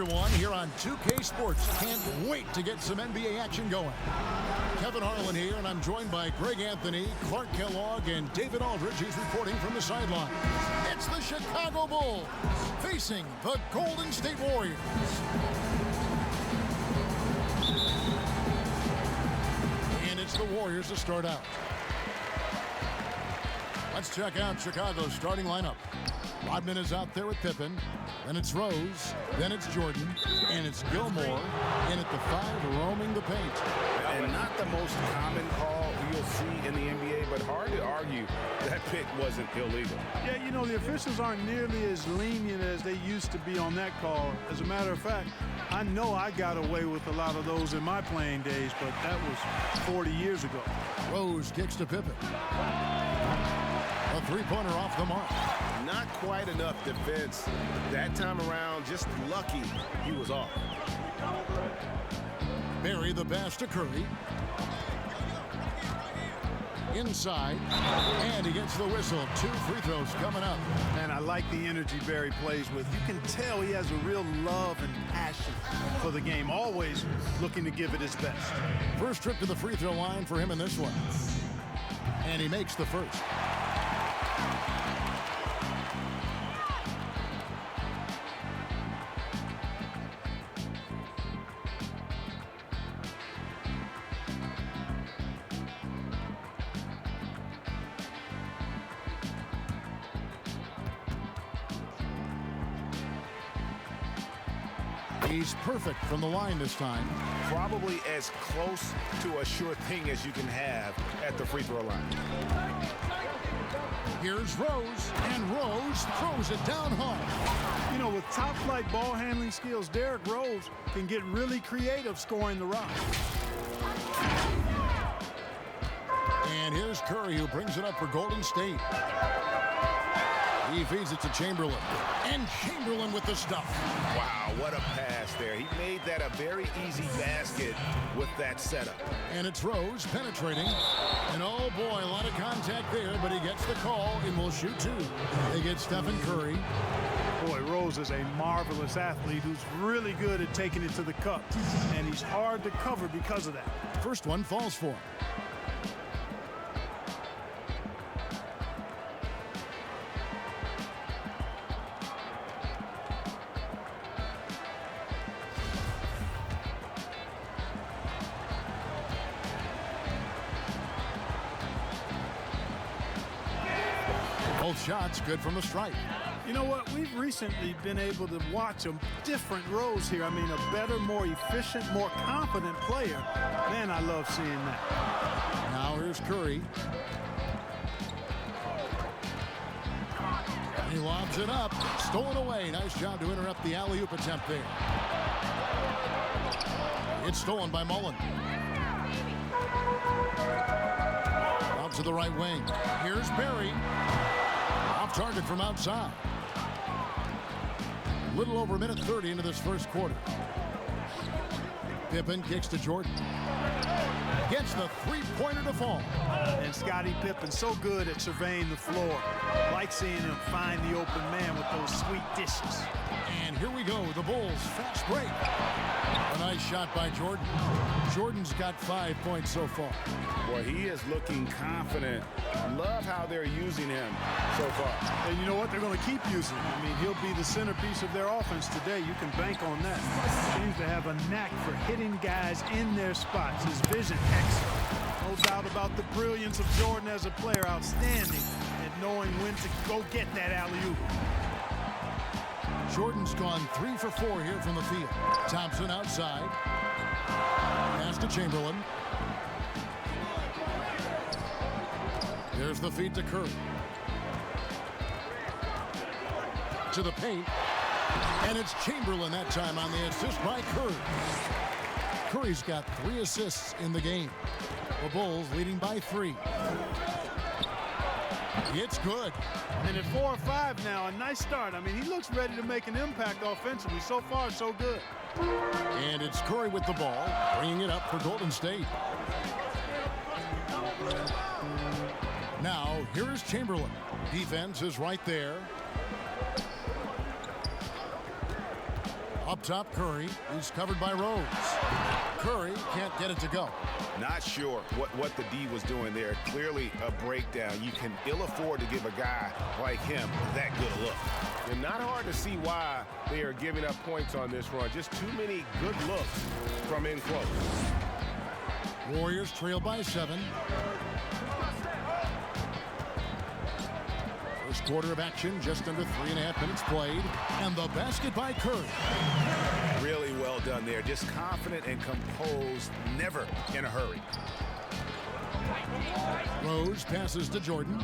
everyone, here on 2K Sports. Can't wait to get some NBA action going. Kevin Harlan here, and I'm joined by Greg Anthony, Clark Kellogg, and David Aldridge, who's reporting from the sideline. It's the Chicago Bulls facing the Golden State Warriors. And it's the Warriors to start out. Let's check out Chicago's starting lineup. Rodman is out there with Pippen. Then it's Rose. Then it's Jordan. And it's Gilmore. And at the 5, roaming the paint. And not the most common call you'll see in the NBA, but hard to argue that pick wasn't illegal. Yeah, you know, the officials aren't nearly as lenient as they used to be on that call. As a matter of fact, I know I got away with a lot of those in my playing days, but that was 40 years ago. Rose kicks to Pippen. A three-pointer off the mark. Not quite enough defense. That time around, just lucky he was off. Barry the pass to Curry. Inside. And he gets the whistle. 2 free throws coming up. Man, I like the energy Barry plays with. You can tell he has a real love and passion for the game. Always looking to give it his best. First trip to the free throw line for him in this one. And he makes the first. He's perfect from the line this time. Probably as close to a sure thing as you can have at the free throw line. Here's Rose, and Rose throws it down hard. You know, with top-flight ball handling skills, Derrick Rose can get really creative scoring the rock. And here's Curry, who brings it up for Golden State. He feeds it to Chamberlain. And Chamberlain with the stuff. Wow, what a pass there. He made that a very easy basket with that setup. And it's Rose penetrating. And oh boy, a lot of contact there, but he gets the call and will shoot 2. They get Stephen Curry. Boy, Rose is a marvelous athlete who's really good at taking it to the cup. And he's hard to cover because of that. First one falls for him. Both shots good from the stripe. You know what? We've recently been able to watch a different Rose here. I mean, a better, more efficient, more confident player. Man, I love seeing that. Now here's Curry. He lobs it up. Stolen away. Nice job to interrupt the alley-oop attempt there. It's stolen by Mullen. Out to the right wing. Here's Barry. Off target from outside. A little over a minute 30 into this first quarter. Pippen kicks to Jordan. Gets the three-pointer to fall. And Scottie Pippen so good at surveying the floor. Like seeing him find the open man with those sweet dishes. And here we go, the Bulls fast break. A nice shot by Jordan. Jordan's got 5 points so far. Boy, he is looking confident. Love how they're using him so far. And you know what? They're going to keep using him. I mean, he'll be the centerpiece of their offense today. You can bank on that. He seems to have a knack for hitting guys in their spots. His vision, excellent. No doubt about the brilliance of Jordan as a player. Outstanding at knowing when to go get that alley-oop. Jordan's gone 3 for 4 here from the field. Thompson outside. Pass to Chamberlain. There's the feed to Curry. To the paint. And it's Chamberlain that time on the assist by Curry. Curry's got 3 assists in the game. The Bulls leading by 3. It's good. And at 4 or 5 now, a nice start. I mean, he looks ready to make an impact offensively. So far, so good. And it's Curry with the ball, bringing it up for Golden State. Now, here is Chamberlain. Defense is right there. A Up top, Curry. He's covered by Rose. Curry can't get it to go. Not sure what the D was doing there. Clearly a breakdown. You can ill afford to give a guy like him that good a look. And not hard to see why they are giving up points on this run. Just too many good looks from in close. Warriors trail by 7. First quarter of action, just under 3.5 minutes played. And the basket by Curry. Really well done there. Just confident and composed, never in a hurry. Rose passes to Jordan.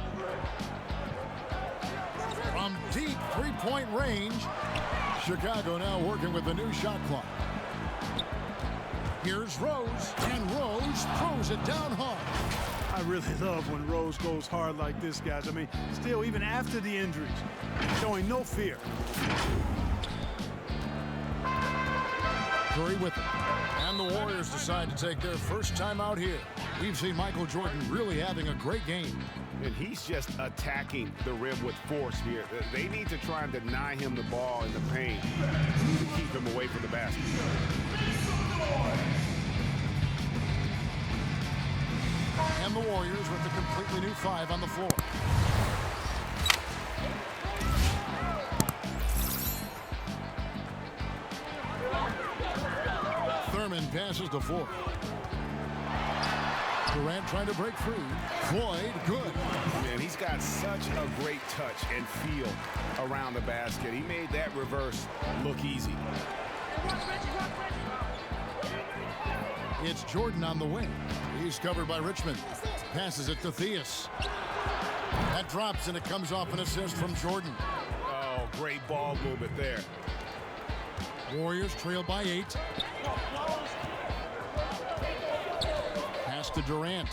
From deep three-point range, Chicago now working with the new shot clock. Here's Rose, and Rose throws it down hard. I really love when Rose goes hard like this, guys. I mean, still, even after the injuries, showing no fear. Curry with it. And the Warriors decide to take their first time out here. We've seen Michael Jordan really having a great game. And he's just attacking the rim with force here. They need to try and deny him the ball in the paint to keep him away from the basket. And the Warriors with a completely new 5 on the floor. Thurman passes to Floyd. Durant trying to break free. Floyd, good. Man, he's got such a great touch and feel around the basket. He made that reverse look easy. It's Jordan on the wing. He's covered by Richmond. Passes it to Theus. That drops, and it comes off an assist from Jordan. Oh, great ball movement there. Warriors trail by 8. Pass to Durant.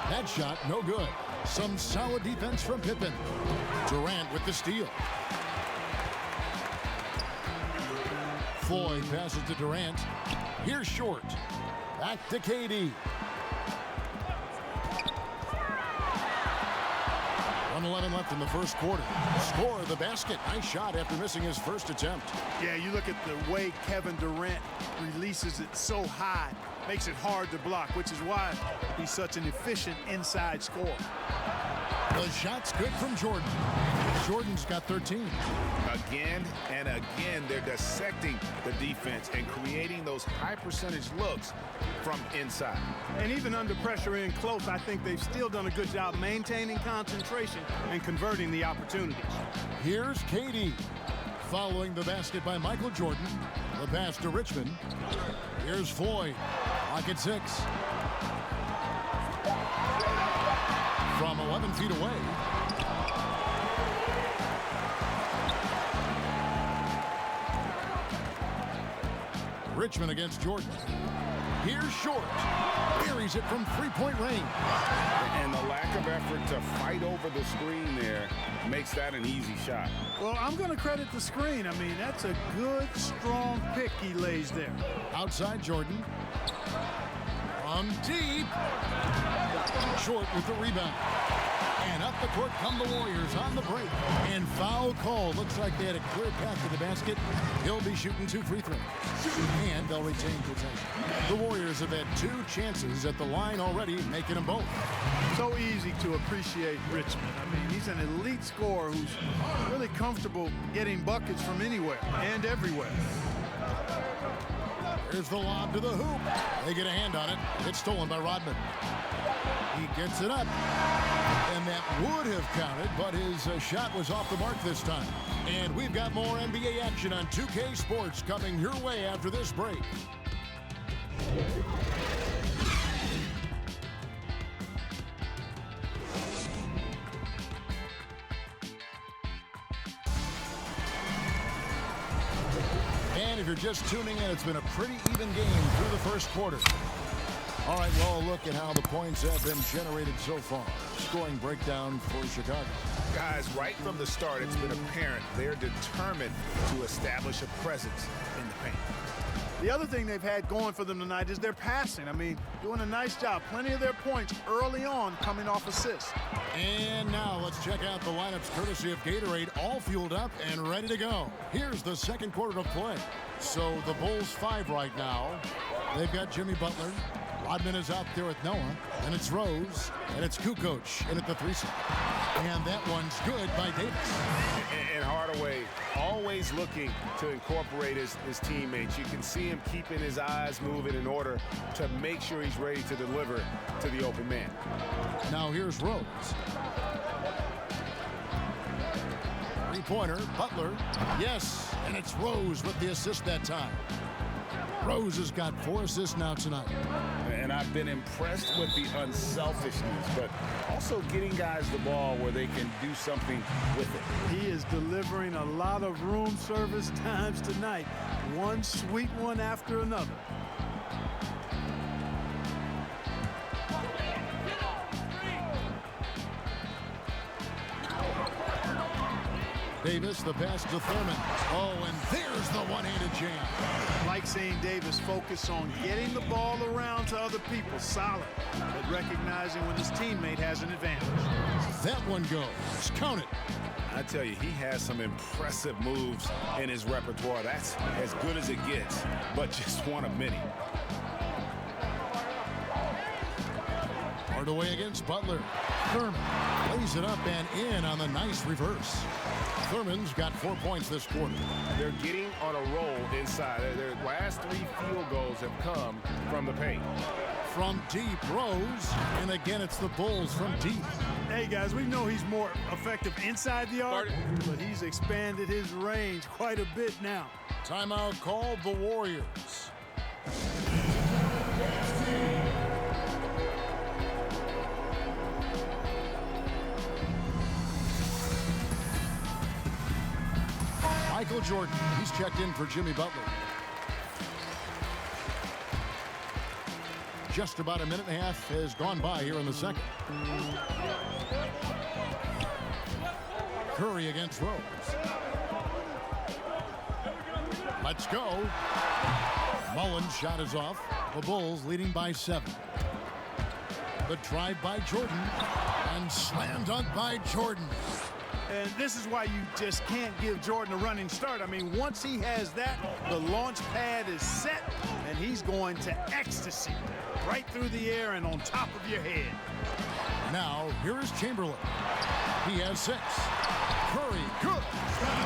That shot, no good. Some solid defense from Pippen. Durant with the steal. Floyd passes to Durant. Here's Short. Back to KD. 1:11 left in the first quarter. Score the basket. Nice shot after missing his first attempt. Yeah, you look at the way Kevin Durant releases it so high. Makes it hard to block, which is why he's such an efficient inside scorer. The shot's good from Jordan. Jordan's got 13. Again and again, they're dissecting the defense and creating those high percentage looks from inside. And even under pressure in close, I think they've still done a good job maintaining concentration and converting the opportunities. Here's KD. Following the basket by Michael Jordan. The pass to Richmond. Here's Floyd. Lock at 6. From 11 feet away. Richmond against Jordan. Here's Short. Buries it from three-point range. And the lack of effort to fight over the screen there makes that an easy shot. Well, I'm going to credit the screen. I mean, that's a good, strong pick he lays there. Outside Jordan. From deep. Short with the rebound. And up the court come the Warriors on the break. And foul call. Looks like they had a clear path to the basket. He'll be shooting 2 free throws. And they'll retain possession. The Warriors have had 2 chances at the line already, making them both. So easy to appreciate Richmond. I mean, he's an elite scorer who's really comfortable getting buckets from anywhere and everywhere. Here's the lob to the hoop. They get a hand on it. It's stolen by Rodman. He gets it up. And that would have counted, but his shot was off the mark this time. And we've got more NBA action on 2K Sports coming your way after this break. And if you're just tuning in, it's been a pretty even game through the first quarter. All right, well, look at how the points have been generated so far. Scoring breakdown for Chicago. Guys, right from the start, it's been apparent they're determined to establish a presence in the paint. The other thing they've had going for them tonight is their passing. I mean, doing a nice job. Plenty of their points early on coming off assists. And now let's check out the lineups courtesy of Gatorade, all fueled up and ready to go. Here's the second quarter of play. So the Bulls 5 right now. They've got Jimmy Butler. Rodman is out there with Noah. And it's Rose. And it's Kukoc in at the 3 spot. And that one's good by Davis. And Hardaway always looking to incorporate his teammates. You can see him keeping his eyes moving in order to make sure he's ready to deliver to the open man. Now here's Rose. Three-pointer, Butler. Yes, and it's Rose with the assist that time. Rose has got 4 assists now tonight. And I've been impressed with the unselfishness, but also getting guys the ball where they can do something with it. He is delivering a lot of room service times tonight. One sweet one after another. Davis, the pass to Thurman. Oh, and there's the one-handed jam. Like seeing Davis focus on getting the ball around to other people. Solid, but recognizing when his teammate has an advantage. That one goes. Count it. I tell you, he has some impressive moves in his repertoire. That's as good as it gets, but just one of many. Hardaway against Butler. Thurman lays it up and in on the nice reverse. Thurman's got 4 points this quarter. They're getting on a roll inside. Their last 3 field goals have come from the paint. From deep, Rose, and again it's the Bulls from deep. Hey guys, we know he's more effective inside the arc, but he's expanded his range quite a bit now. Timeout called the Warriors. Michael Jordan, he's checked in for Jimmy Butler. Just about a minute and a half has gone by here in the second. Curry against Rose. Let's go. Mullen's shot is off. The Bulls leading by 7. The drive by Jordan and slam dunk by Jordan. And this is why you just can't give Jordan a running start. I mean, once he has that, the launch pad is set, and he's going to ecstasy right through the air and on top of your head. Now, here is Chamberlain. He has 6. Curry, good.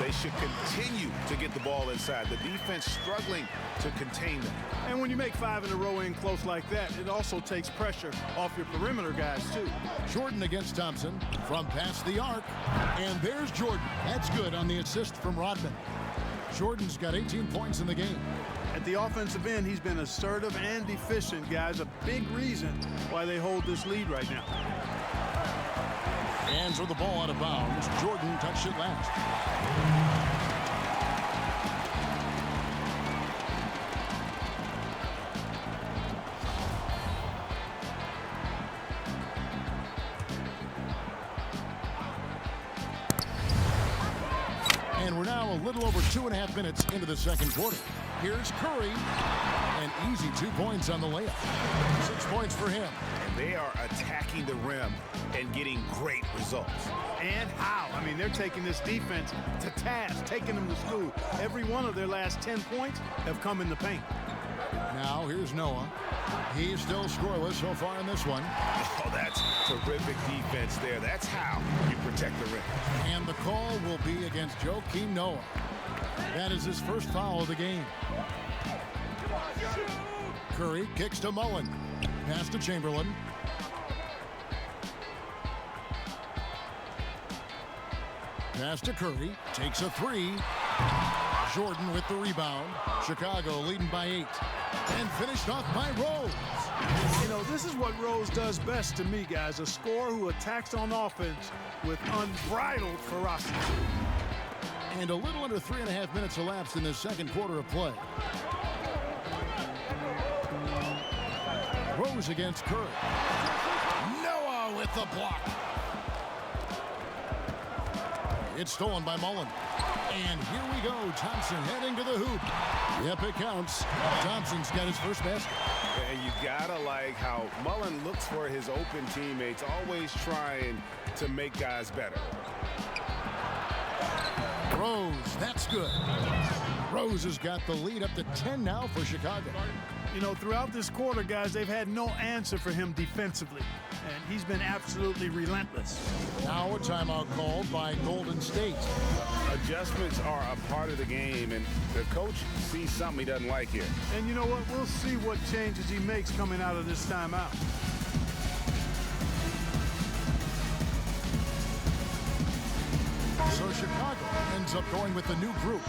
They should continue to get the ball inside. The defense struggling to contain them. And when you make 5 in a row in close like that, it also takes pressure off your perimeter guys, too. Jordan against Thompson from past the arc. And there's Jordan. That's good on the assist from Rodman. Jordan's got 18 points in the game. At the offensive end, he's been assertive and efficient, guys. A big reason why they hold this lead right now. Hands are the ball out of bounds. Jordan touched it last. And we're now a little over 2.5 minutes into the second quarter. Here's Curry. An easy 2 points on the layup. 6 points for him. And they are attacking the rim and getting great results. And how? I mean, they're taking this defense to task, taking them to school. Every one of their last 10 points have come in the paint. Now here's Noah. He's still scoreless so far in this one. Oh, that's terrific defense there. That's how you protect the rim. And the call will be against Joakim Noah. That is his first foul of the game. Curry kicks to Mullen. Pass to Chamberlain. Pass to Curry. Takes a 3. Jordan with the rebound. Chicago leading by 8. And finished off by Rose. You know, this is what Rose does best to me, guys. A scorer who attacks on offense with unbridled ferocity. And a little under 3.5 minutes elapsed in the second quarter of play. Rose against Curry. Noah with the block. It's stolen by Mullen. And here we go. Thompson heading to the hoop. Yep, it counts. Thompson's got his first basket. And you gotta like how Mullen looks for his open teammates, always trying to make guys better. Rose, that's good. Rose has got the lead up to 10 now for Chicago. You know, throughout this quarter, guys, they've had no answer for him defensively. And he's been absolutely relentless. Now a timeout called by Golden State. Adjustments are a part of the game, and the coach sees something he doesn't like here. And you know what? We'll see what changes he makes coming out of this timeout. So Chicago ends up going with the new group.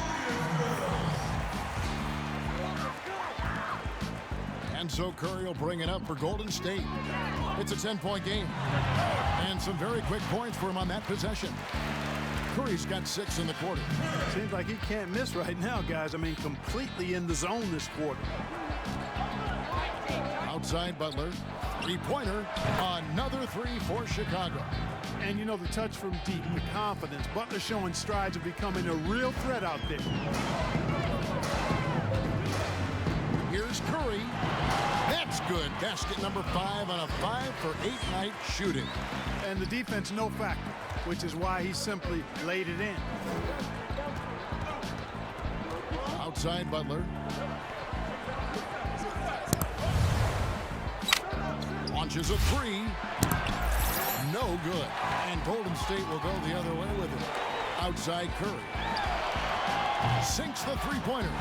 And so Curry will bring it up for Golden State. It's a 10-point game. And some very quick points for him on that possession. Curry's got 6 in the quarter. Seems like he can't miss right now, guys. I mean, completely in the zone this quarter. Outside Butler. Three-pointer. Another 3 for Chicago. And you know, the touch from deep, the confidence. Butler showing strides of becoming a real threat out there. Here's Curry. That's good. Basket number 5 on a 5-for-8 night shooting. And the defense no factor, which is why he simply laid it in. Outside Butler. Launches a 3. No good. And Golden State will go the other way with it. Outside Curry. Sinks the three-pointer.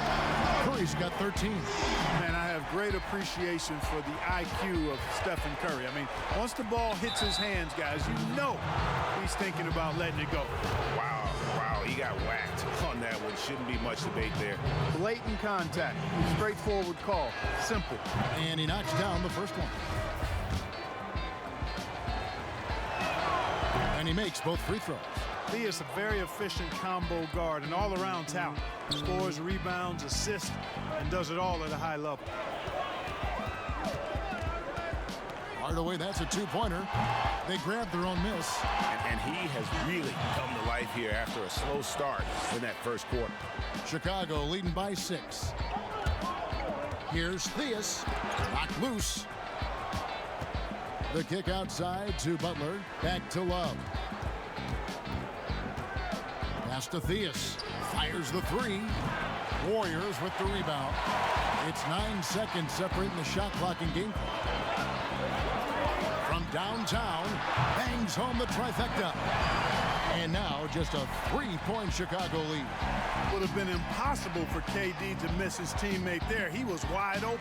Curry's got 13. Man, I have great appreciation for the IQ of Stephen Curry. I mean, once the ball hits his hands, guys, you know he's thinking about letting it go. Wow, he got whacked on that one. Shouldn't be much debate there. Blatant contact. Straightforward call. Simple. And he knocks down the first one. And he makes both free throws. He is a very efficient combo guard and all-around talent. Scores, rebounds, assists, and does it all at a high level. Hardaway, that's a 2-pointer. They grabbed their own miss. And he has really come to life here after a slow start in that first quarter. Chicago leading by 6. Here's Theus. Knocked loose. The kick outside to Butler. Back to Love. Pass to Theus. Fires the 3. Warriors with the rebound. It's 9 seconds separating the shot clock and game clock. From downtown, bangs home the trifecta. And now just a 3-point Chicago lead. Would have been impossible for KD to miss his teammate there. He was wide open.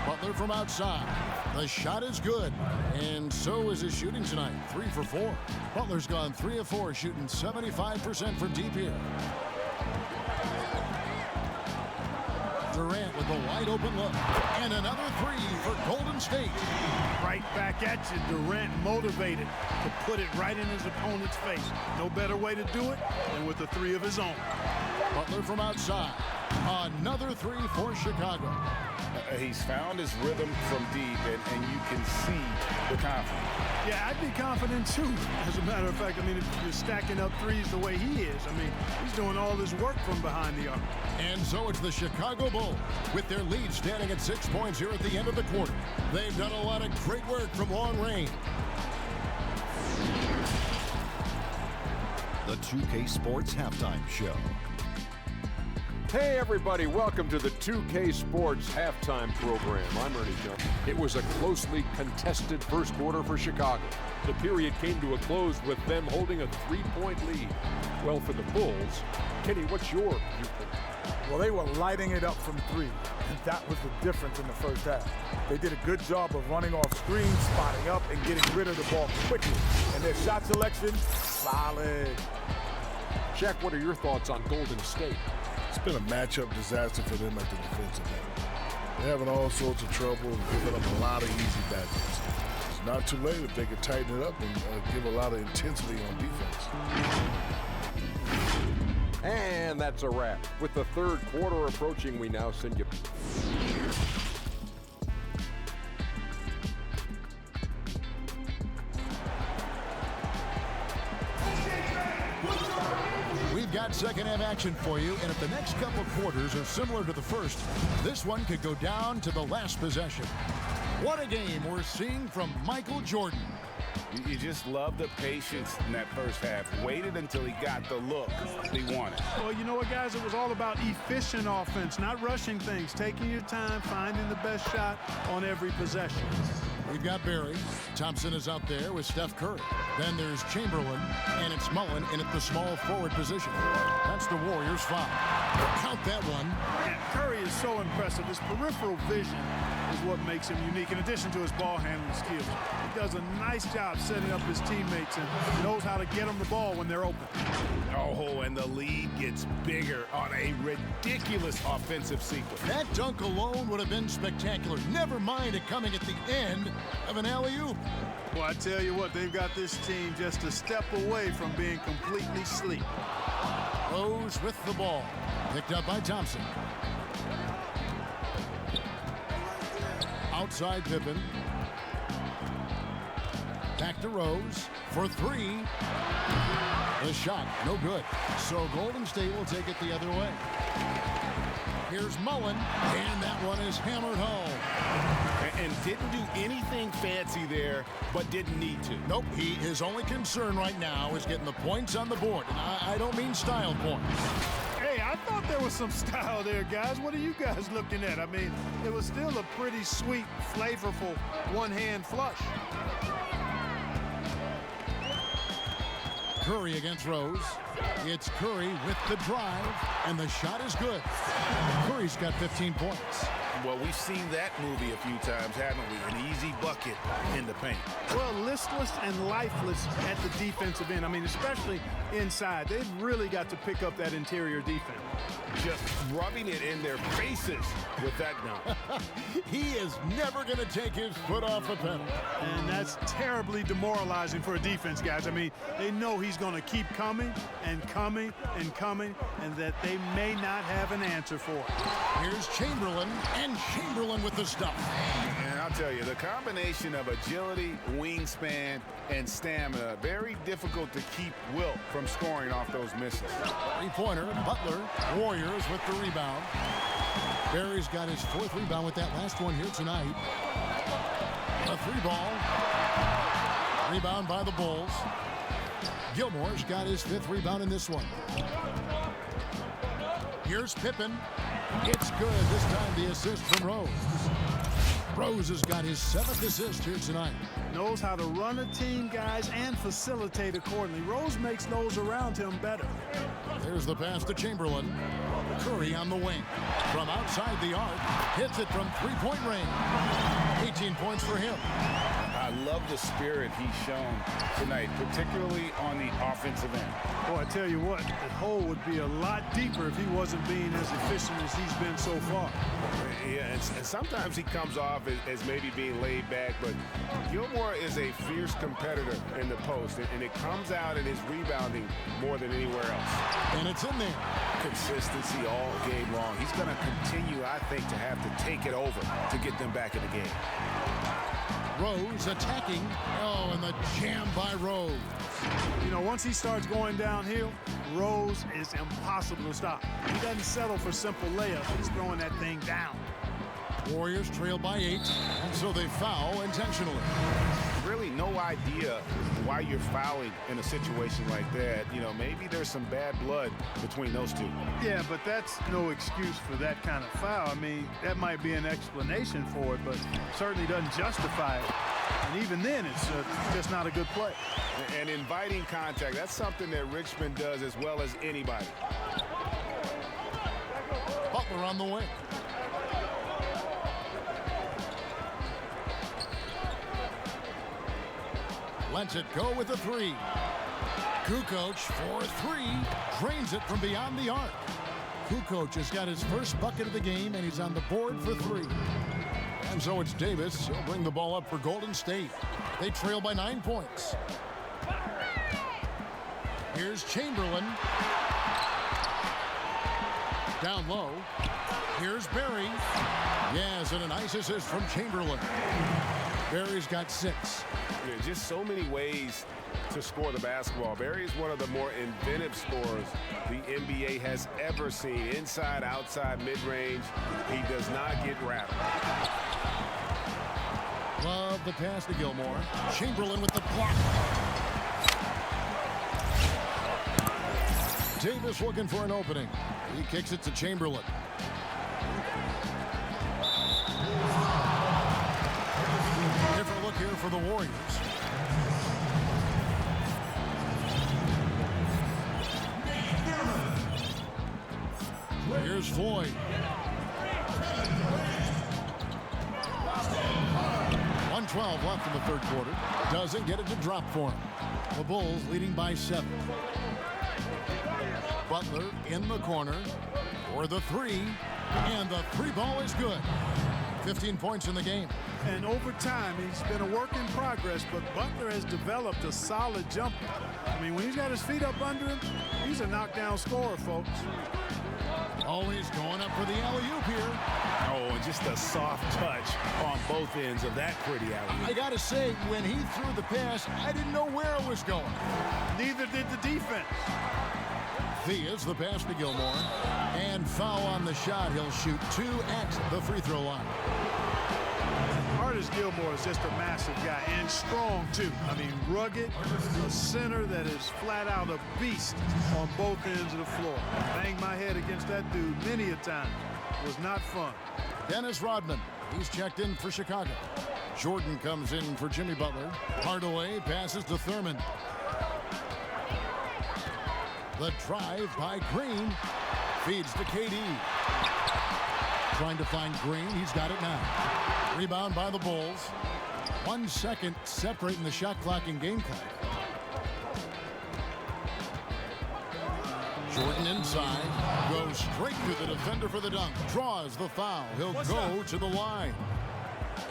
Butler from outside. The shot is good, and so is his shooting tonight. 3 for 4. Butler's gone 3 of 4, shooting 75% from deep here. Durant with a wide open look, and another 3 for Golden State. Right back at you. Durant motivated to put it right in his opponent's face. No better way to do it than with a 3 of his own. Butler from outside. Another 3 for Chicago. He's found his rhythm from deep, and you can see the confidence. Yeah, I'd be confident too. As a matter of fact, I mean, if you're stacking up threes the way he is, I mean, he's doing all this work from behind the arc. And so it's the Chicago Bulls with their lead standing at 6 points here at the end of the quarter. They've done a lot of great work from long range. The 2K Sports Halftime Show. Hey everybody, welcome to the 2K Sports Halftime Program. I'm Ernie Jones. It was a closely contested first quarter for Chicago. The period came to a close with them holding a 3-point lead. Well, for the Bulls, Kenny, what's your viewpoint? Well, they were lighting it up from 3, and that was the difference in the first half. They did a good job of running off screens, spotting up, and getting rid of the ball quickly. And their shot selection, solid. Jack, what are your thoughts on Golden State? It's been a matchup disaster for them at the defensive end. They're having all sorts of trouble and giving up a lot of easy baskets. It's not too late if they could tighten it up and give a lot of intensity on defense. And that's a wrap. With the third quarter approaching, we now send you... got second half action for you, and if the next couple quarters are similar to the first, this one could go down to the last possession. What a game we're seeing from Michael Jordan. You just love the patience in that first half. Waited until he got the look he wanted. Well, you know what, guys? It was all about efficient offense, not rushing things, taking your time, finding the best shot on every possession. We've got Barry. Thompson is out there with Steph Curry. Then there's Chamberlain, and it's Mullen in at the small forward position. That's the Warriors' foul. Count that one. And Curry is so impressive. His peripheral vision is what makes him unique, in addition to his ball handling skills. He does a nice job setting up his teammates and knows how to get them the ball when they're open. Oh, and the lead gets bigger on a ridiculous offensive sequence. That dunk alone would have been spectacular. Never mind it coming at the end of an alley-oop. Well, I tell you what, they've got this team just a step away from being completely asleep. Rose with the ball. Picked up by Thompson. Outside Pippen. Back to Rose for three. The shot, no good. So Golden State will take it the other way. Here's Mullen, and that one is hammered home. And didn't do anything fancy there, but didn't need to. Nope, his only concern right now is getting the points on the board. And I don't mean style points. Hey, I thought there was some style there, guys. What are you guys looking at? I mean, it was still a pretty sweet, flavorful one-hand flush. Curry against Rose. It's Curry with the drive, and the shot is good. Curry's got 15 points. Well, we've seen that movie a few times, haven't we? An easy bucket in the paint. Well, listless and lifeless at the defensive end. I mean, especially inside. They've really got to pick up that interior defense. Just rubbing it in their faces with that dunk. He is never going to take his foot off the pedal. And that's terribly demoralizing for a defense, guys. I mean, they know he's going to keep coming and coming and coming, and that they may not have an answer for it. Here's Chamberlain, and Chamberlain with the stuff. And I'll tell you, the combination of agility, wingspan, and stamina, very difficult to keep Wilt from scoring off those misses. Three-pointer, Butler, Warriors with the rebound. Barry's got his fourth rebound with that last one here tonight. A three ball. Rebound by the Bulls. Gilmore's got his fifth rebound in this one. Here's Pippen. It's good. This time the assist from Rose. Rose has got his seventh assist here tonight. Knows how to run a team, guys, and facilitate accordingly. Rose makes those around him better. There's the pass to Chamberlain. Curry on the wing. From outside the arc. Hits it from three-point range. 18 points for him. I love the spirit he's shown tonight, particularly on the offensive end. Boy, I tell you what, that hole would be a lot deeper if he wasn't being as efficient as he's been so far. Yeah, and sometimes he comes off as maybe being laid back, but Gilmore is a fierce competitor in the post, and it comes out in his rebounding more than anywhere else. And it's in there. Consistency all game long. He's going to continue, I think, to have to take it over to get them back in the game. Rose attacking. Oh, and the jam by Rose. You know, once he starts going downhill, Rose is impossible to stop. He doesn't settle for simple layups. He's throwing that thing down. Warriors trail by 8, and so they foul intentionally. Really no idea why you're fouling in a situation like that. You know, maybe there's some bad blood between those two. Yeah, but that's no excuse for that kind of foul. I mean, that might be an explanation for it, but certainly doesn't justify it. And even then, it's just not a good play. And inviting contact, that's something that Richmond does as well as anybody. Butler on the wing. Lets it go with a three. Kukoc for three. Drains it from beyond the arc. Kukoc has got his first bucket of the game, and he's on the board for three. And so it's Davis. He'll bring the ball up for Golden State. They trail by 9 points. Here's Chamberlain. Down low. Here's Barry. Yes, and a nice assist from Chamberlain. Barry's got 6. Yeah, just so many ways to score the basketball. Barry is one of the more inventive scorers the NBA has ever seen. Inside, outside, mid-range. He does not get rattled. Love the pass to Gilmore. Chamberlain with the block. Davis looking for an opening. He kicks it to Chamberlain. Different look here for the Warriors. Here's Floyd. .112 left in the third quarter. Doesn't get it to drop for him. The Bulls leading by 7. Butler in the corner for the three, and the three ball is good. 15 points in the game. And over time, he's been a work in progress, but Butler has developed a solid jumper. I mean, when he's got his feet up under him, he's a knockdown scorer, folks. Always going up for the alley-oop here. Oh, and just a soft touch on both ends of that pretty alley-oop. I got to say, when he threw the pass, I didn't know where it was going. Neither did the defense. Thea's the pass to Gilmore. And foul on the shot. He'll shoot 2 at the free throw line. Artis Gilmore is just a massive guy and strong, too. I mean, rugged, a center that is flat out a beast on both ends of the floor. Banged my head against that dude many a time. It was not fun. Dennis Rodman. He's checked in for Chicago. Jordan comes in for Jimmy Butler. Hardaway passes to Thurman. The drive by Green. Feeds to KD. Trying to find Green. He's got it now. Rebound by the Bulls. 1 second separating the shot clock and game clock. Jordan inside. Goes straight to the defender for the dunk. Draws the foul. He'll go to the line.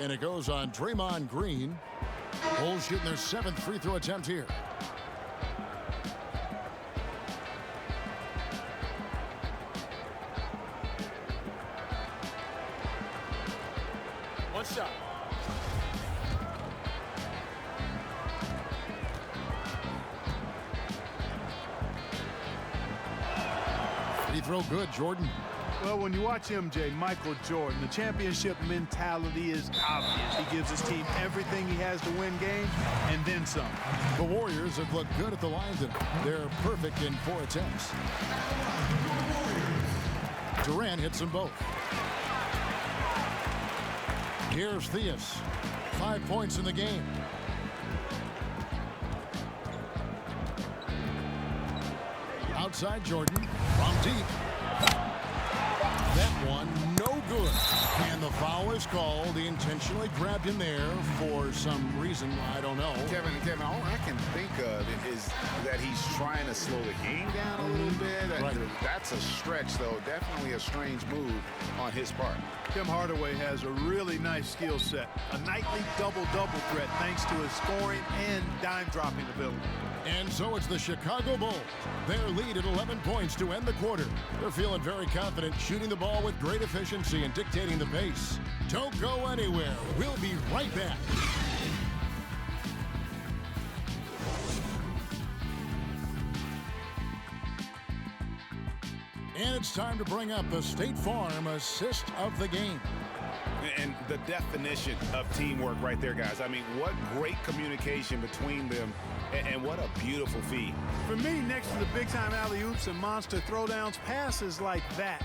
And it goes on Draymond Green. Bulls shooting their 7th free throw attempt here. One shot. Free throw good, Jordan. Well, when you watch MJ, Michael Jordan, the championship mentality is obvious. He gives his team everything he has to win games, and then some. The Warriors have looked good at the line tonight. They're perfect in 4 attempts. Durant hits them both. Here's Theus. 5 points in the game. Outside Jordan from deep. That one no good. And the foul is called. He intentionally grabbed him there for some reason. I don't know. Kevin, all I can think of is that he's trying to slow the game down a little bit. Right. That's a stretch, though. Definitely a strange move on his part. Tim Hardaway has a really nice skill set. A nightly double-double threat thanks to his scoring and dime-dropping ability. And so it's the Chicago Bulls. Their lead at 11 points to end the quarter. They're feeling very confident, shooting the ball with great efficiency and dictating the pace. Don't go anywhere. We'll be right back. And it's time to bring up the State Farm assist of the game. And the definition of teamwork right there, guys. I mean, what great communication between them, and what a beautiful feed. For me, next to the big-time alley-oops and monster throwdowns, passes like that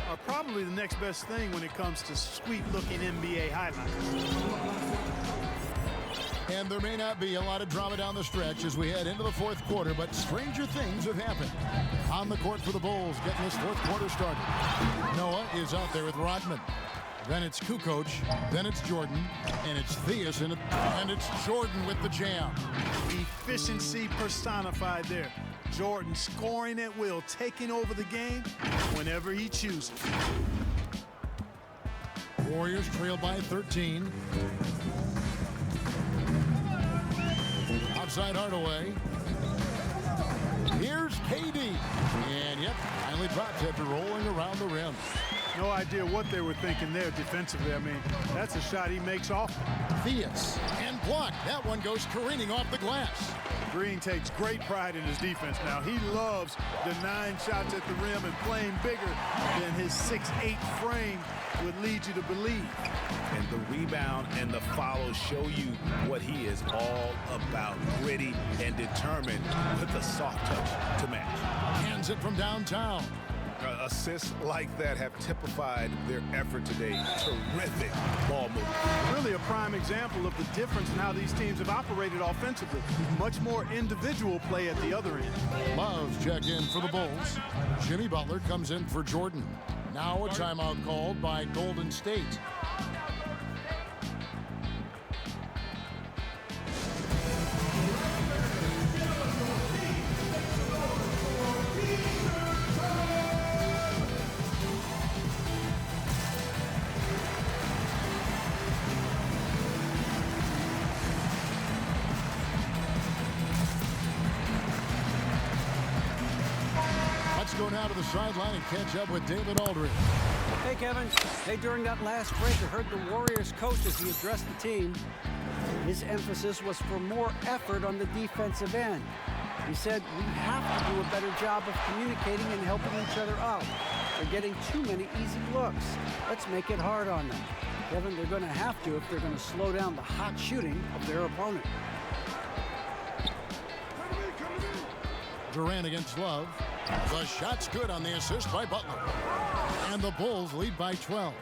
are probably the next best thing when it comes to sweet-looking NBA highlights. And there may not be a lot of drama down the stretch as we head into the 4th quarter, but stranger things have happened. On the court for the Bulls, getting this 4th quarter started. Noah is out there with Rodman. Then it's Kukoc, then it's Jordan, and it's Theus, and it's Jordan with the jam. Efficiency personified there. Jordan scoring at will, taking over the game whenever he chooses. Warriors trail by 13. Outside Hardaway. Here's KD. And yep, finally dropped after rolling around the rim. No idea what they were thinking there defensively. I mean, that's a shot he makes off. Theus and blocked. That one goes careening off the glass. Green takes great pride in his defense now. He loves denying shots at the rim and playing bigger than his 6'8" frame would lead you to believe. And the rebound and the follow show you what he is all about. Gritty and determined with a soft touch to match. Hands it from downtown. Assists like that have typified their effort today. Terrific ball movement. Really a prime example of the difference in how these teams have operated offensively. Much more individual play at the other end. Love check in for the Bulls. Jimmy Butler comes in for Jordan. Now a timeout called by Golden State. Go now to the sideline and catch up with David Aldridge. Hey, Kevin. Hey, during that last break, I heard the Warriors coach as he addressed the team. His emphasis was for more effort on the defensive end. He said, we have to do a better job of communicating and helping each other out. They're getting too many easy looks. Let's make it hard on them. Kevin, they're going to have to if they're going to slow down the hot shooting of their opponent. Durant against Love. The shot's good on the assist by Butler. And the Bulls lead by 12.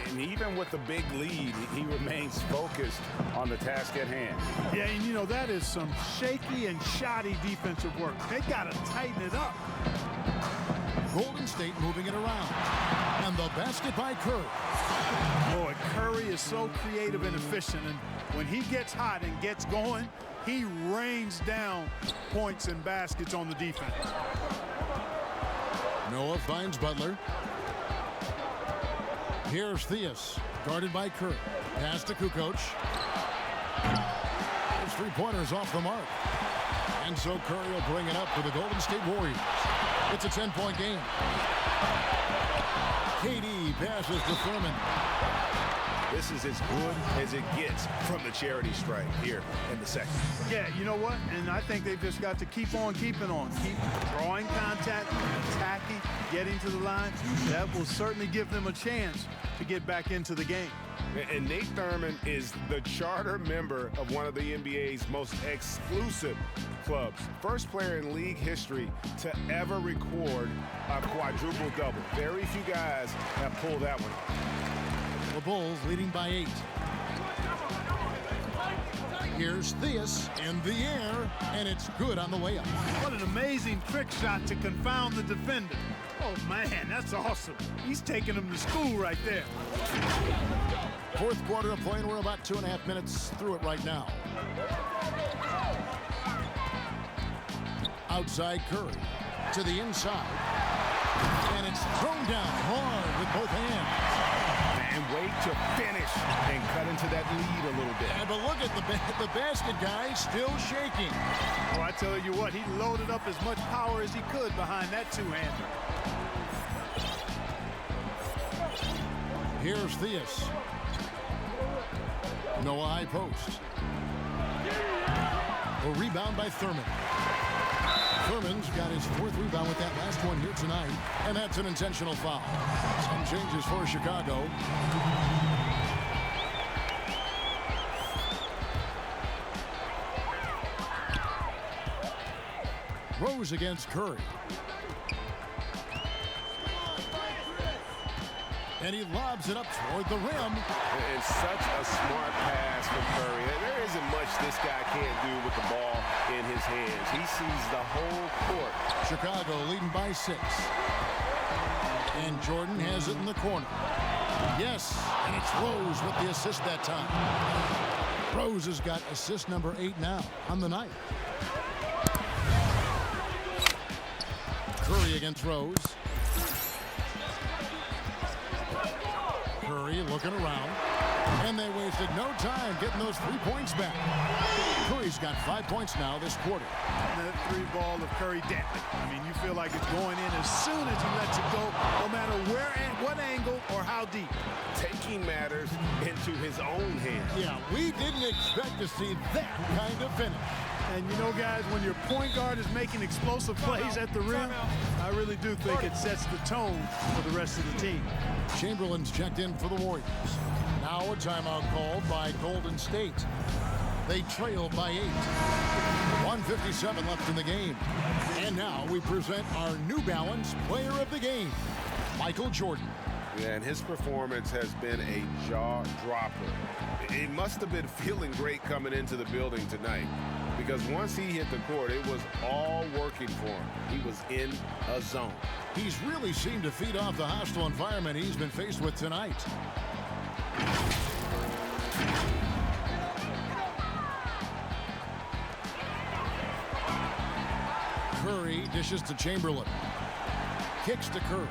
And even with the big lead, he remains focused on the task at hand. Yeah, and you know, that is some shaky and shoddy defensive work. They got to tighten it up. Golden State moving it around. And the basket by Curry. Boy, Curry is so creative and efficient. And when he gets hot and gets going, he rains down points and baskets on the defense. Noah finds Butler. Here's Theus, guarded by Curry. Pass to Kukoc. His three-pointers off the mark. And so Curry will bring it up for the Golden State Warriors. It's a 10-point game. KD passes to Thurman. This is as good as it gets from the charity stripe here in the second. Yeah, you know what? And I think they've just got to keep on keeping on. Keep drawing contact, attacking, getting to the line. That will certainly give them a chance to get back into the game. And Nate Thurman is the charter member of one of the NBA's most exclusive clubs. First player in league history to ever record a quadruple-double. Very few guys have pulled that one. The Bulls leading by 8. Here's Theus in the air, and it's good on the layup. What an amazing trick shot to confound the defender. Oh, man, that's awesome. He's taking him to school right there. Fourth quarter of play, and we're about 2.5 minutes through it right now. Outside Curry to the inside. And it's thrown down hard with both hands. And wait to finish and cut into that lead a little bit. Yeah, but look at the basket guy still shaking. Oh, I tell you what, he loaded up as much power as he could behind that two-hander. Here's Theus. Noah high post. A rebound by Thurman. Thurman's got his 4th rebound with that last one here tonight, and that's an intentional foul. Some changes for Chicago. Rose against Curry. And he lobs it up toward the rim. It's such a smart pass from Curry. There isn't much this guy can't do with the ball in his hands. He sees the whole court. Chicago leading by 6. And Jordan has it in the corner. Yes, and it's Rose with the assist that time. Rose has got assist number 8 now on the night. Curry against Rose. Curry looking around. And they wasted no time getting those 3 points back. Curry's got 5 points now this quarter. And that three ball of Curry dead. I mean, you feel like it's going in as soon as he lets it go, no matter where and what angle or how deep. Taking matters into his own hands. Yeah, we didn't expect to see that kind of finish. And you know, guys, when your point guard is making explosive plays at the rim, I really do think it sets the tone for the rest of the team. Chamberlain's checked in for the Warriors. Now a timeout called by Golden State. They trail by 8. 1:57 left in the game. And now we present our New Balance Player of the Game, Michael Jordan. Yeah, and his performance has been a jaw-dropper. He must have been feeling great coming into the building tonight, because once he hit the court, it was all working for him. He was in a zone. He's really seemed to feed off the hostile environment he's been faced with tonight. Curry dishes to Chamberlain. Kicks to Curry.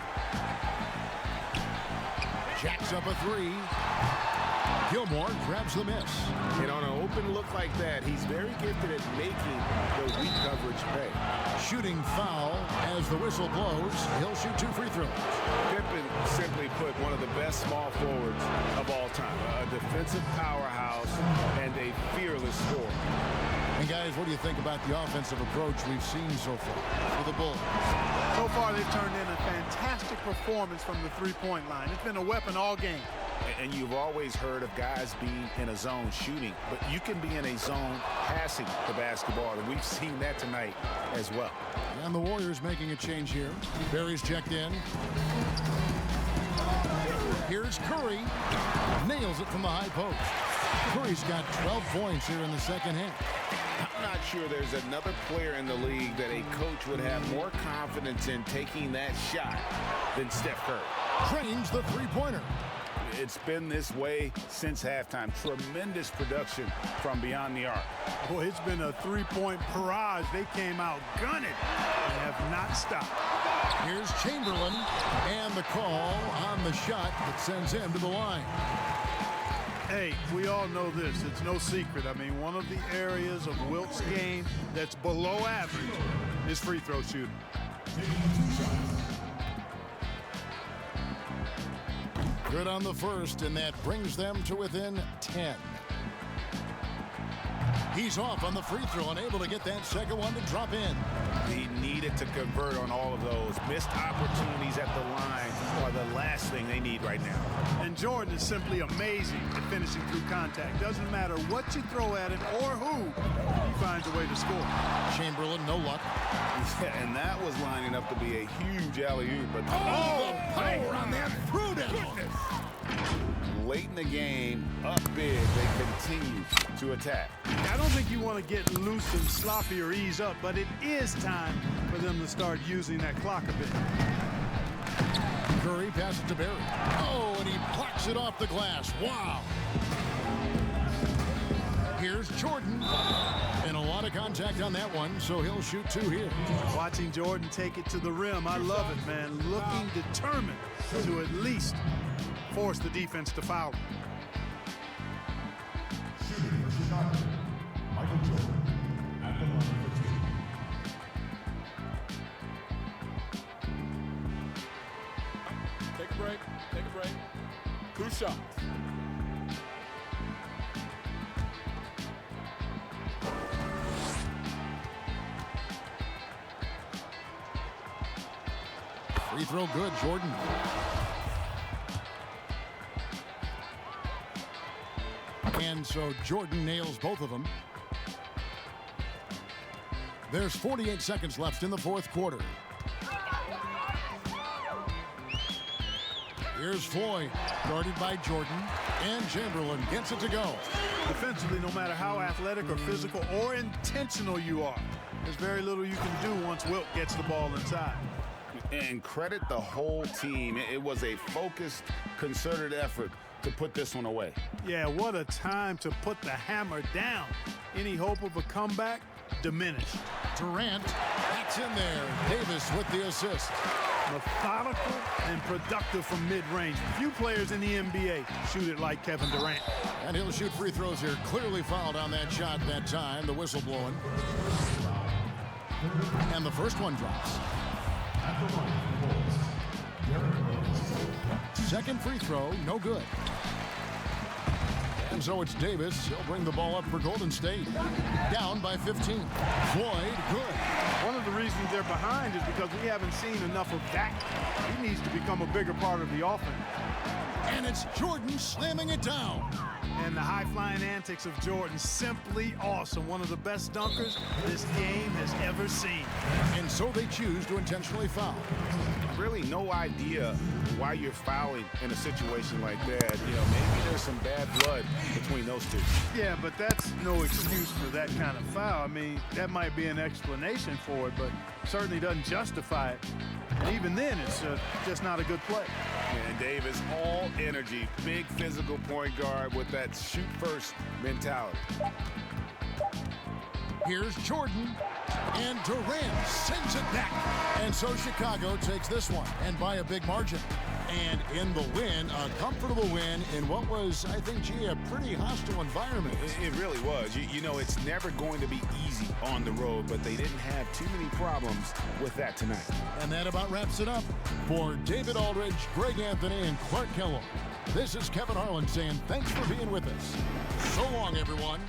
Jacks up a three. Gilmore grabs the miss. And on an open look like that, he's very gifted at making the weak coverage pay. Shooting foul as the whistle blows. He'll shoot 2 free throws. Pippen, simply put, one of the best small forwards of all time. A defensive powerhouse and a fearless scorer. And guys, what do you think about the offensive approach we've seen so far for the Bulls? So far, they've turned in a fantastic performance from the three-point line. It's been a weapon all game. And you've always heard of guys being in a zone shooting, but you can be in a zone passing the basketball, and we've seen that tonight as well. And the Warriors making a change here. Barry's checked in. Here's Curry. Nails it from the high post. Curry's got 12 points here in the second half. I'm not sure there's another player in the league that a coach would have more confidence in taking that shot than Steph Curry. Trains the three-pointer. It's been this way since halftime. Tremendous production from beyond the arc. Boy, it's been a three-point barrage. They came out gunning and have not stopped. Here's Chamberlain, and the call on the shot that sends him to the line. Hey, we all know this. It's no secret. I mean, one of the areas of Wilt's game that's below average is free throw shooting. Good on the first, and that brings them to within 10. He's off on the free throw and able to get that second one to drop in. He needed to convert on all of those. Missed opportunities at the line are the last thing they need right now. And Jordan is simply amazing at finishing through contact. Doesn't matter what you throw at him or who, he finds a way to score. Chamberlain, no luck. Yeah, and that was lining up to be a huge alley-oop. But the power on that throw down. Late in the game, up big, they continue to attack. I don't think you want to get loose and sloppy or ease up, but it is time for them to start using that clock a bit. Curry passes to Barry. Oh, and he blocks it off the glass. Wow. Here's Jordan. And a lot of contact on that one, so he'll shoot 2 here. Watching Jordan take it to the rim, I love it, man. Looking determined to at least force the defense to foul him. Michael Jordan at the line for 2. Take a break. Take a break. 2 shots. Free throw good, Jordan. And so Jordan nails both of them. There's 48 seconds left in the fourth quarter. Here's Floyd, guarded by Jordan, and Chamberlain gets it to go. Defensively, no matter how athletic or physical or intentional you are, there's very little you can do once Wilt gets the ball inside. And credit the whole team. It was a focused, concerted effort to put this one away. Yeah, what a time to put the hammer down. Any hope of a comeback? Diminished. Durant, that's in there. Davis with the assist. Methodical and productive from mid-range. Few players in the NBA shoot it like Kevin Durant. And he'll shoot free throws here. Clearly fouled on that shot that time. The whistle blowing. And the first one drops. At the line for the Bulls, Second free throw, no good. And so it's Davis. He'll bring the ball up for Golden State. Down by 15. Floyd, good. One of the reasons they're behind is because we haven't seen enough of that. He needs to become a bigger part of the offense. And it's Jordan slamming it down. And the high-flying antics of Jordan, simply awesome. One of the best dunkers this game has ever seen. And so they choose to intentionally foul. Really no idea why you're fouling in a situation like that. You know, maybe there's some bad blood between those two. Yeah, but that's no excuse for that kind of foul. I mean, that might be an explanation for it, but certainly doesn't justify it. And even then, it's just not a good play. And Davis, all energy, big physical point guard with that shoot-first mentality. Here's Jordan, and Durant sends it back. And so Chicago takes this one, and by a big margin. And in the win, a comfortable win in what was, I think, gee, a pretty hostile environment. It really was. You know, it's never going to be easy on the road, but they didn't have too many problems with that tonight. And that about wraps it up. For David Aldridge, Greg Anthony, and Clark Kellogg, this is Kevin Harlan saying thanks for being with us. So long, everyone.